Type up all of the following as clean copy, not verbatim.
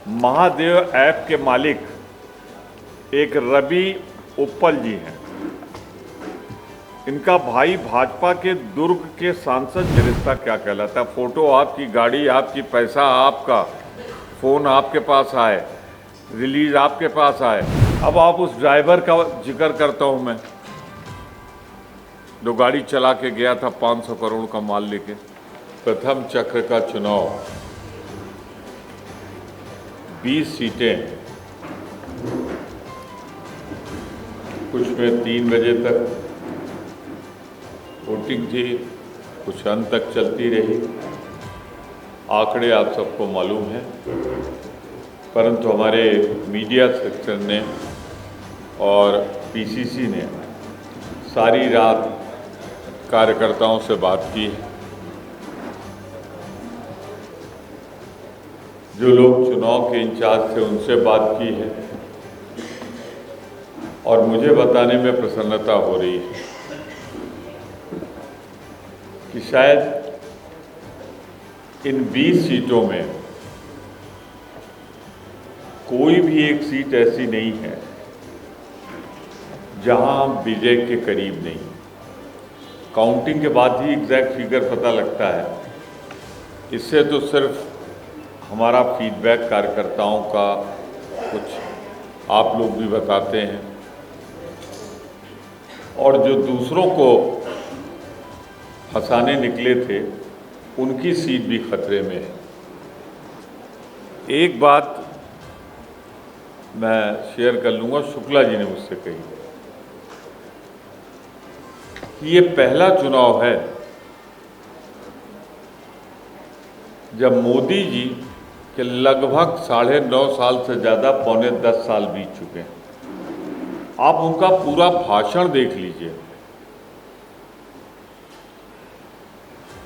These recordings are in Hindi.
महादेव ऐप के मालिक एक रवि उप्पल जी हैं। इनका भाई भाजपा के दुर्ग के सांसद रिश्ता क्या कहलाता है। फोटो आपकी, गाड़ी आपकी, पैसा आपका, फ़ोन आपके पास आए, रिलीज आपके पास आए। अब आप उस ड्राइवर का जिक्र करता हूं मैं, जो गाड़ी चला के गया था 500 करोड़ का माल लेके। प्रथम चक्र का चुनाव, 20 सीटें, कुछ में 3 बजे तक वोटिंग थी, कुछ अंत तक चलती रही। आंकड़े आप सबको मालूम हैं, परंतु हमारे मीडिया सेक्शन ने और पीसीसी ने सारी रात कार्यकर्ताओं से बात की है। जो लोग चुनाव के इंचार्ज थे उनसे बात की है और मुझे बताने में प्रसन्नता हो रही है कि शायद इन 20 सीटों में कोई भी एक सीट ऐसी नहीं है जहां विजय के करीब नहीं। काउंटिंग के बाद ही एग्जैक्ट फिगर पता लगता है। इससे तो सिर्फ हमारा फीडबैक कार्यकर्ताओं का, कुछ आप लोग भी बताते हैं, और जो दूसरों को हंसाने निकले थे उनकी सीट भी खतरे में है। एक बात मैं शेयर कर लूँगा, शुक्ला जी ने मुझसे कही कि ये पहला चुनाव है जब मोदी जी के लगभग 9.5 साल से ज़्यादा, 9.25 साल बीत चुके हैं। आप उनका पूरा भाषण देख लीजिए,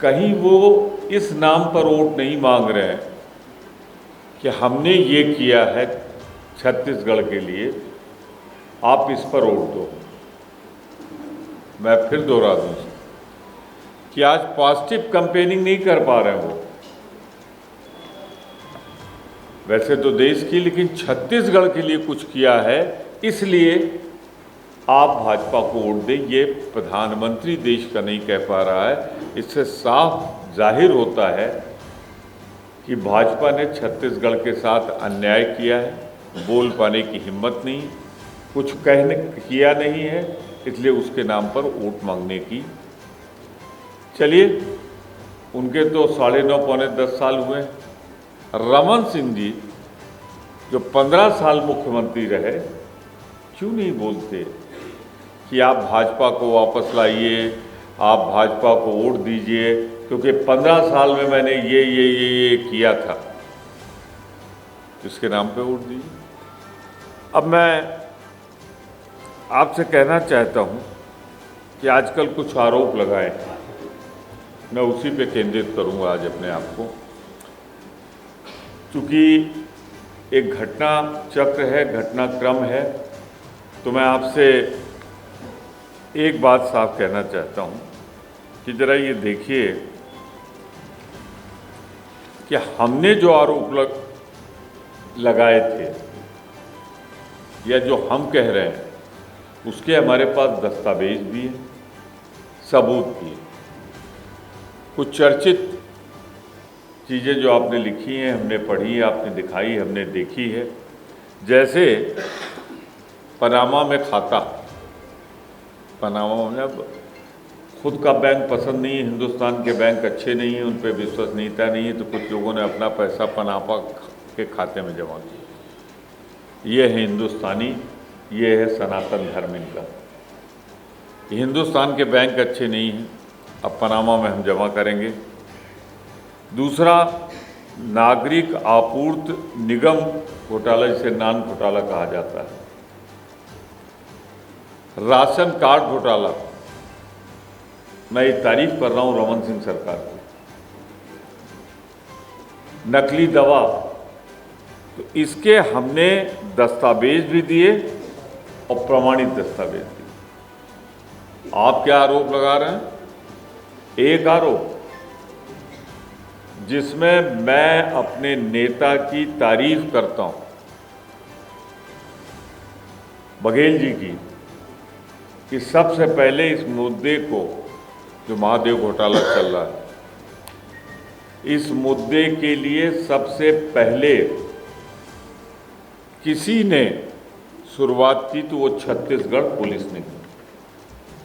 कहीं वो इस नाम पर वोट नहीं मांग रहे हैं कि हमने ये किया है छत्तीसगढ़ के लिए, आप इस पर वोट दो। मैं फिर दोहरा दूँ कि आज पॉजिटिव कैंपेनिंग नहीं कर पा रहे हैं वो, वैसे तो देश की, लेकिन छत्तीसगढ़ के लिए कुछ किया है, इसलिए आप भाजपा को वोट दें। ये प्रधानमंत्री देश का नहीं कह पा रहा है। इससे साफ जाहिर होता है कि भाजपा ने छत्तीसगढ़ के साथ अन्याय किया है, बोल पाने की हिम्मत नहीं, कुछ कहने किया नहीं है, इसलिए उसके नाम पर वोट मांगने की। चलिए, उनके तो 9.5 पौने 10 साल हुए। रमन सिंह जी जो 15 साल मुख्यमंत्री रहे, क्यों नहीं बोलते कि आप भाजपा को वापस लाइए, आप भाजपा को वोट दीजिए, क्योंकि 15 साल में मैंने ये किया था, इसके नाम पे वोट दीजिए। अब मैं आपसे कहना चाहता हूं कि आजकल कुछ आरोप लगाए, मैं उसी पे केंद्रित करूंगा आज अपने आप को, क्योंकि एक घटना चक्र है, घटनाक्रम है। तो मैं आपसे एक बात साफ कहना चाहता हूं कि जरा ये देखिए कि हमने जो आरोप लगाए थे या जो हम कह रहे हैं, उसके हमारे पास दस्तावेज भी है, सबूत भी है। कुछ चर्चित चीज़ें जो आपने लिखी हैं, हमने पढ़ी, आपने दिखाई, हमने देखी है। जैसे पनामा में खाता, पनामा में अब खुद का बैंक पसंद नहीं है, हिंदुस्तान के बैंक अच्छे नहीं हैं, उन पर विश्वसनीयता नहीं है, तो कुछ लोगों ने अपना पैसा पनामा के खाते में जमा किया। ये है हिंदुस्तानी, ये है सनातन धर्म इनका। हिंदुस्तान के बैंक अच्छे नहीं हैं, अब पनामा में हम जमा करेंगे। दूसरा, नागरिक आपूर्ति निगम घोटाला, जिसे नान घोटाला कहा जाता है। राशन कार्ड घोटाला, मैं ये तारीफ कर रहा हूं रमन सिंह सरकार की। नकली दवा, तो इसके हमने दस्तावेज भी दिए और प्रमाणित दस्तावेज दिए। आप क्या आरोप लगा रहे हैं? एक आरोप, जिसमें मैं अपने नेता की तारीफ करता हूं, बघेल जी की, कि सबसे पहले इस मुद्दे को, जो महादेव घोटाला चल रहा है, इस मुद्दे के लिए सबसे पहले किसी ने शुरुआत की तो वो छत्तीसगढ़ पुलिस ने की।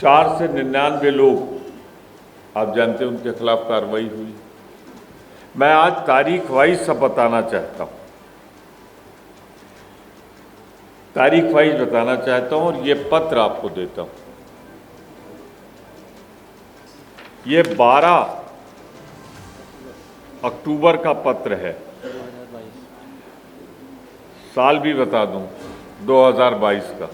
4 से 99 लोग, आप जानते हैं, उनके खिलाफ कार्रवाई हुई। मैं आज तारीख वाइज सब बताना चाहता हूं, तारीख वाइज बताना चाहता हूं, और ये पत्र आपको देता हूं। ये 12 अक्टूबर का पत्र है, साल भी बता दूं, 2022 का,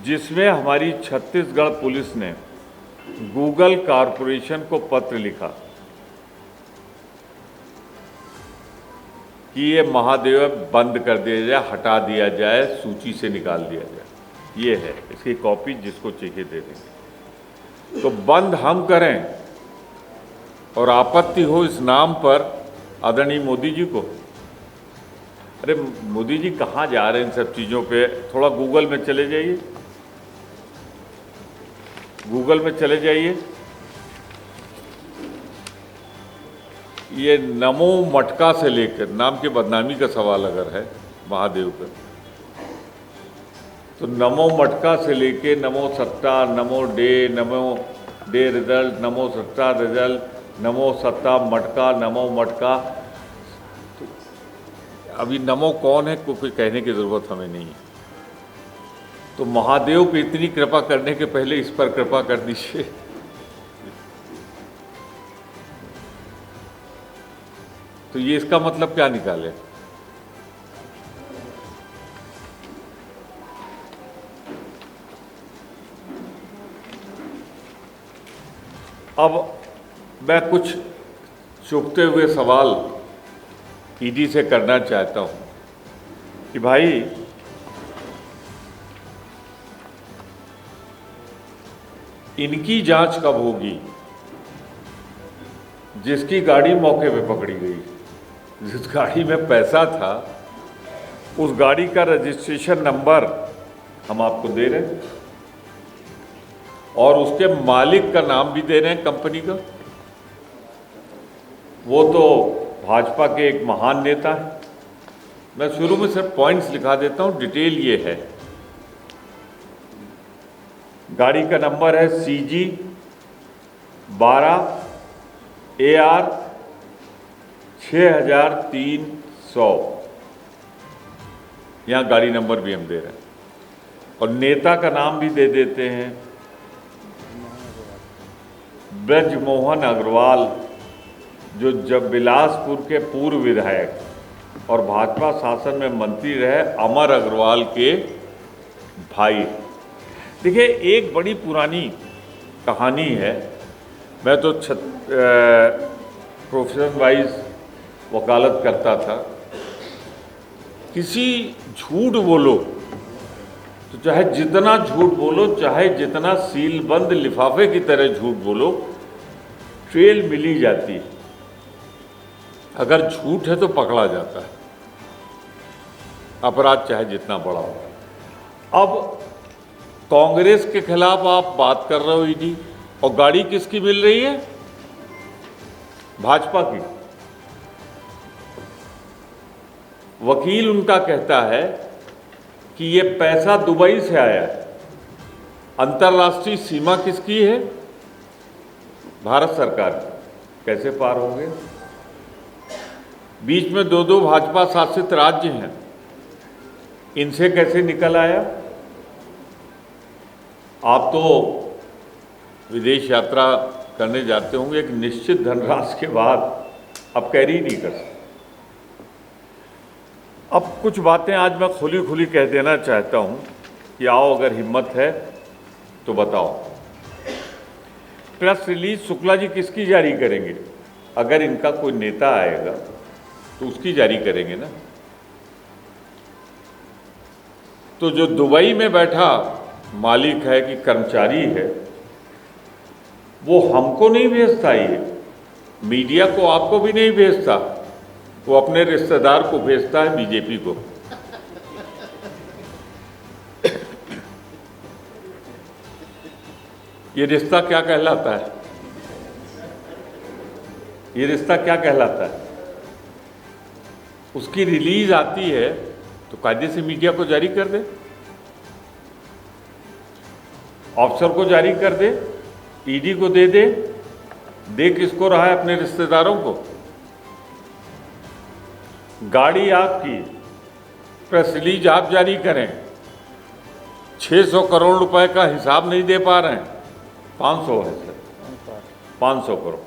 जिसमें हमारी छत्तीसगढ़ पुलिस ने गूगल कॉरपोरेशन को पत्र लिखा कि ये महादेव बंद कर दिया जाए, हटा दिया जाए, सूची से निकाल दिया जाए। ये है इसकी कॉपी, जिसको चाहिए दे देंगे। तो बंद हम करें और आपत्ति हो इस नाम पर आदरणीय मोदी जी को। अरे मोदी जी कहाँ जा रहे हैं इन सब चीज़ों पे? थोड़ा गूगल में चले जाइए, गूगल में चले जाइए। ये नमो मटका से लेकर, नाम की बदनामी का सवाल अगर है महादेव पर, तो नमो मटका से लेके नमो सत्ता, नमो डे रिजल्ट, नमो सत्ता रिजल्ट, नमो सत्ता मटका, नमो मटका। तो अभी नमो कौन है कोई कहने की ज़रूरत हमें नहीं है। तो महादेव पे इतनी कृपा करने के पहले इस पर कृपा कर दीजिए। तो ये इसका मतलब क्या निकाले? अब मैं कुछ चुभते हुए सवाल ईडी से करना चाहता हूं कि भाई, इनकी जांच कब होगी? जिसकी गाड़ी मौके पे पकड़ी गई, जिस गाड़ी में पैसा था, उस गाड़ी का रजिस्ट्रेशन नंबर हम आपको दे रहे हैं और उसके मालिक का नाम भी दे रहे हैं कंपनी का। वो तो भाजपा के एक महान नेता है। मैं शुरू में सिर्फ पॉइंट्स लिखा देता हूं, डिटेल ये है। गाड़ी का नंबर है CG 12 AR 6300। यहाँ गाड़ी नंबर भी हम दे रहे हैं और नेता का नाम भी दे देते हैं, ब्रजमोहन अग्रवाल, जो जब बिलासपुर के पूर्व विधायक और भाजपा शासन में मंत्री रहे, अमर अग्रवाल के भाई। देखिए, एक बड़ी पुरानी कहानी है। मैं तो प्रोफेशन वाइज वकालत करता था। किसी झूठ बोलो तो चाहे जितना झूठ बोलो, चाहे जितना सीलबंद लिफाफे की तरह झूठ बोलो, ट्रेल मिली जाती है। अगर झूठ है तो पकड़ा जाता है, अपराध चाहे जितना बड़ा हो। अब कांग्रेस के खिलाफ आप बात कर रहे हो ईडी, और गाड़ी किसकी मिल रही है? भाजपा की। वकील उनका कहता है कि ये पैसा दुबई से आया है। अंतर्राष्ट्रीय सीमा किसकी है? भारत सरकार की। कैसे पार होंगे? बीच में 2-2 भाजपा शासित राज्य हैं, इनसे कैसे निकल आया? आप तो विदेश यात्रा करने जाते होंगे, एक निश्चित धनराशि के बाद अब कैरी नहीं कर सकते। अब कुछ बातें आज मैं खुली खुली कह देना चाहता हूं कि आओ, अगर हिम्मत है तो बताओ। प्रेस रिलीज शुक्ला जी किसकी जारी करेंगे? अगर इनका कोई नेता आएगा तो उसकी जारी करेंगे ना। तो जो दुबई में बैठा मालिक है कि कर्मचारी है, वो हमको नहीं भेजता, ये मीडिया को आपको भी नहीं भेजता, वो अपने रिश्तेदार को भेजता है, बीजेपी को। ये रिश्ता क्या कहलाता है? ये रिश्ता क्या कहलाता है? उसकी रिलीज आती है तो कायदे से मीडिया को जारी कर दे, ऑफिसर को जारी कर दे, ईडी को दे किसको रहा है? अपने रिश्तेदारों को। गाड़ी आपकी, प्रेस रिलीज आप जारी करें, 600 करोड़ रुपए का हिसाब नहीं दे पा रहे हैं, 500 है सर, 500 करोड़।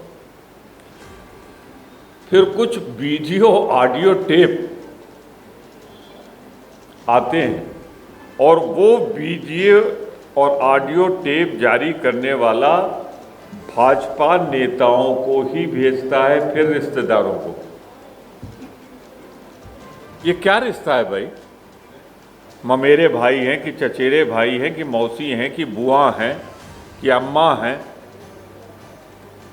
फिर कुछ वीडियो ऑडियो टेप आते हैं और वो वीडियो और ऑडियो टेप जारी करने वाला भाजपा नेताओं को ही भेजता है, फिर रिश्तेदारों को। ये क्या रिश्ता है भाई? ममेरे भाई हैं कि चचेरे भाई हैं कि मौसी हैं कि बुआ हैं कि अम्मा हैं,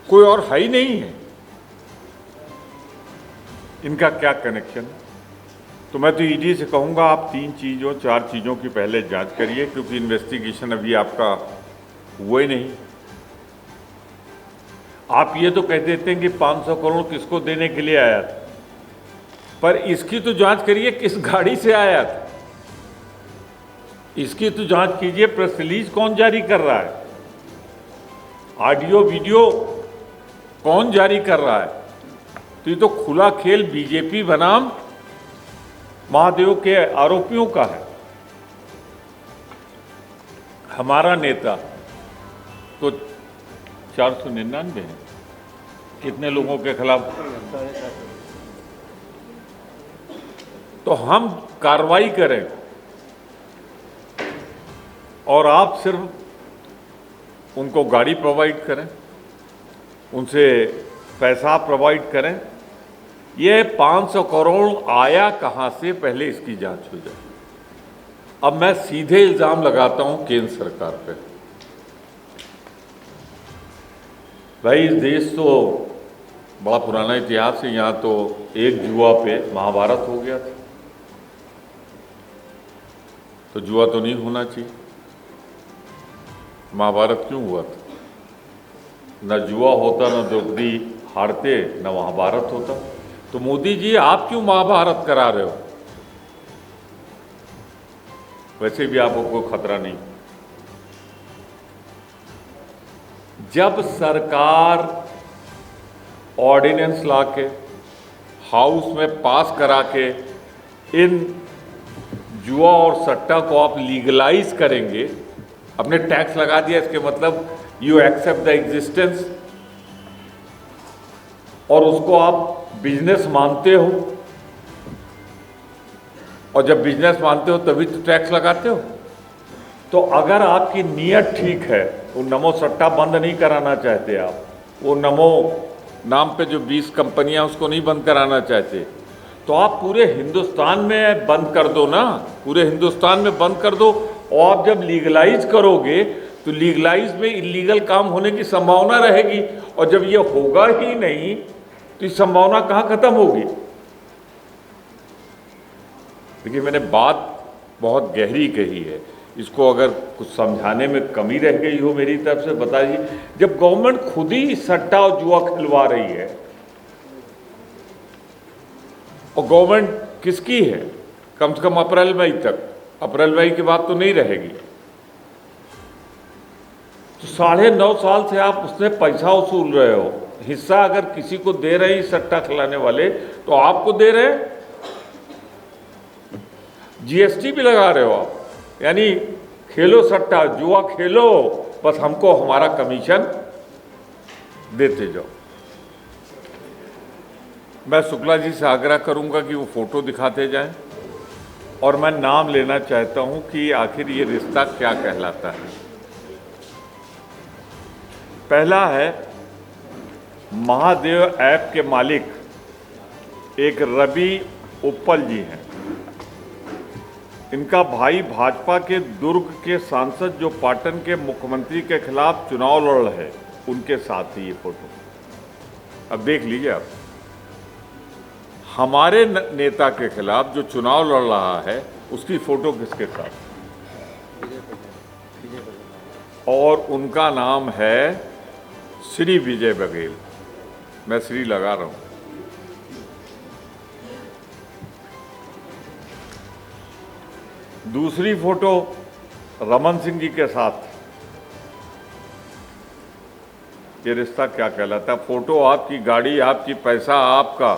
कोई और है ही नहीं है। इनका क्या कनेक्शन है? तो मैं तो ईडी से कहूँगा आप 3 चीज़ों 4 चीज़ों की पहले जांच करिए, क्योंकि इन्वेस्टिगेशन अभी आपका हुआ ही नहीं। आप ये तो कह देते हैं कि 500 करोड़ किसको देने के लिए आया था, पर इसकी तो जांच करिए किस गाड़ी से आया था, इसकी तो जांच कीजिए। प्रेस रिलीज कौन जारी कर रहा है, ऑडियो वीडियो कौन जारी कर रहा है? तो ये तो खुला खेल बीजेपी बनाम महादेव के आरोपियों का है। हमारा नेता तो 499 है, कितने लोगों के खिलाफ? तो हम कार्रवाई करें और आप सिर्फ उनको गाड़ी प्रोवाइड करें, उनसे पैसा प्रोवाइड करें। ये 500 करोड़ आया कहां से, पहले इसकी जांच हो जाए। अब मैं सीधे इल्जाम लगाता हूं केंद्र सरकार पे। भाई इस देश तो बड़ा पुराना इतिहास है, यहाँ तो एक जुआ पे महाभारत हो गया था, तो जुआ तो नहीं होना चाहिए। महाभारत क्यों हुआ था? न जुआ होता, न द्रौपदी हारते, न महाभारत होता। तो मोदी जी आप क्यों महाभारत करा रहे हो? वैसे भी आपको कोई खतरा नहीं। जब सरकार ऑर्डिनेंस लाके हाउस में पास करा के इन जुआ और सट्टा को आप लीगलाइज करेंगे, अपने टैक्स लगा दिया, इसके मतलब यू एक्सेप्ट द एग्जिस्टेंस, और उसको आप बिजनेस मानते हो, और जब बिजनेस मानते हो तभी तो टैक्स लगाते हो। तो अगर आपकी नीयत ठीक है, वो नमो सट्टा बंद नहीं कराना चाहते आप, वो नमो नाम पे जो 20 कंपनियां उसको नहीं बंद कराना चाहते, तो आप पूरे हिंदुस्तान में बंद कर दो ना, पूरे हिंदुस्तान में बंद कर दो। और आप जब लीगलाइज करोगे तो लीगलाइज में इलीगल काम होने की संभावना रहेगी, और जब ये होगा ही नहीं तो इस संभावना कहाँ खत्म होगी? देखिए मैंने बात बहुत गहरी कही है, इसको अगर कुछ समझाने में कमी रह गई हो मेरी तरफ से बताइए। जब गवर्नमेंट खुद ही सट्टा और जुआ खिलवा रही है, और गवर्नमेंट किसकी है? कम से कम अप्रैल मई तक, अप्रैल मई की बात तो नहीं रहेगी। तो 9.5 साल से आप उसने पैसा वसूल रहे हो, हिस्सा अगर किसी को दे रहे हैं सट्टा खिलाने वाले, तो आपको दे रहे हैं, जीएसटी भी लगा रहे हो आप, यानी खेलो सट्टा जुआ खेलो, बस हमको हमारा कमीशन देते जाओ। मैं शुक्ला जी से आग्रह करूंगा कि वो फोटो दिखाते जाएं, और मैं नाम लेना चाहता हूं कि आखिर ये रिश्ता क्या कहलाता है। पहला है, महादेव ऐप के मालिक एक रवि उप्पल जी हैं। इनका भाई भाजपा के दुर्ग के सांसद जो पाटन के मुख्यमंत्री के खिलाफ चुनाव लड़ रहे हैं, उनके साथ ही ये फोटो। अब देख लीजिए आप, हमारे नेता के खिलाफ जो चुनाव लड़ रहा है उसकी फोटो किसके साथ, और उनका नाम है श्री विजय बघेल। मैं श्री लगा रहा हूं। दूसरी फोटो रमन सिंह जी के साथ। ये रिश्ता क्या कहलाता है? फोटो आपकी, गाड़ी आपकी, पैसा आपका,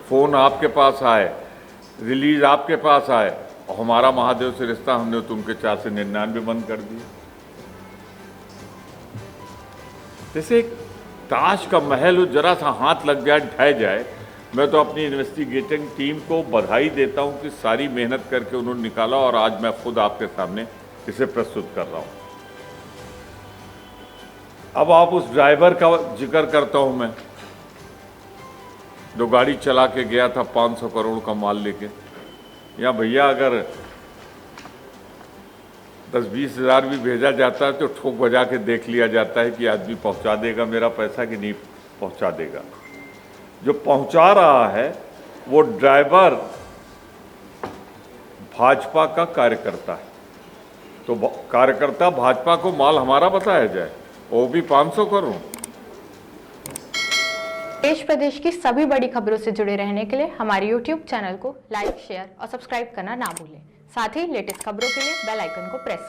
फोन आपके पास आए, रिलीज आपके पास आए, और हमारा महादेव से रिश्ता हमने तो उनके 4 से 99 बंद कर दिए। जैसे एक ताश का महल जरा सा हाथ लग जाए, ढह जाए। मैं तो अपनी इन्वेस्टिगेटिंग टीम को बधाई देता हूं कि सारी मेहनत करके उन्होंने निकाला, और आज मैं खुद आपके सामने इसे प्रस्तुत कर रहा हूं। अब आप उस ड्राइवर का जिक्र करता हूं मैं, जो गाड़ी चला के गया था 500 करोड़ का माल लेके। या भैया अगर 10-20 हज़ार भी भेजा जाता है तो ठोक बजा के देख लिया जाता है कि आदमी पहुंचा देगा मेरा पैसा कि नहीं पहुंचा देगा। जो पहुंचा रहा है वो ड्राइवर भाजपा का कार्यकर्ता है, तो कार्यकर्ता भाजपा को माल हमारा बताया जाए, वो भी 500 करोड़। देश प्रदेश की सभी बड़ी खबरों से जुड़े रहने के लिए हमारे YouTube चैनल को लाइक, शेयर और सब्सक्राइब करना ना भूलें। साथ ही लेटेस्ट खबरों के लिए बेल आइकन को प्रेस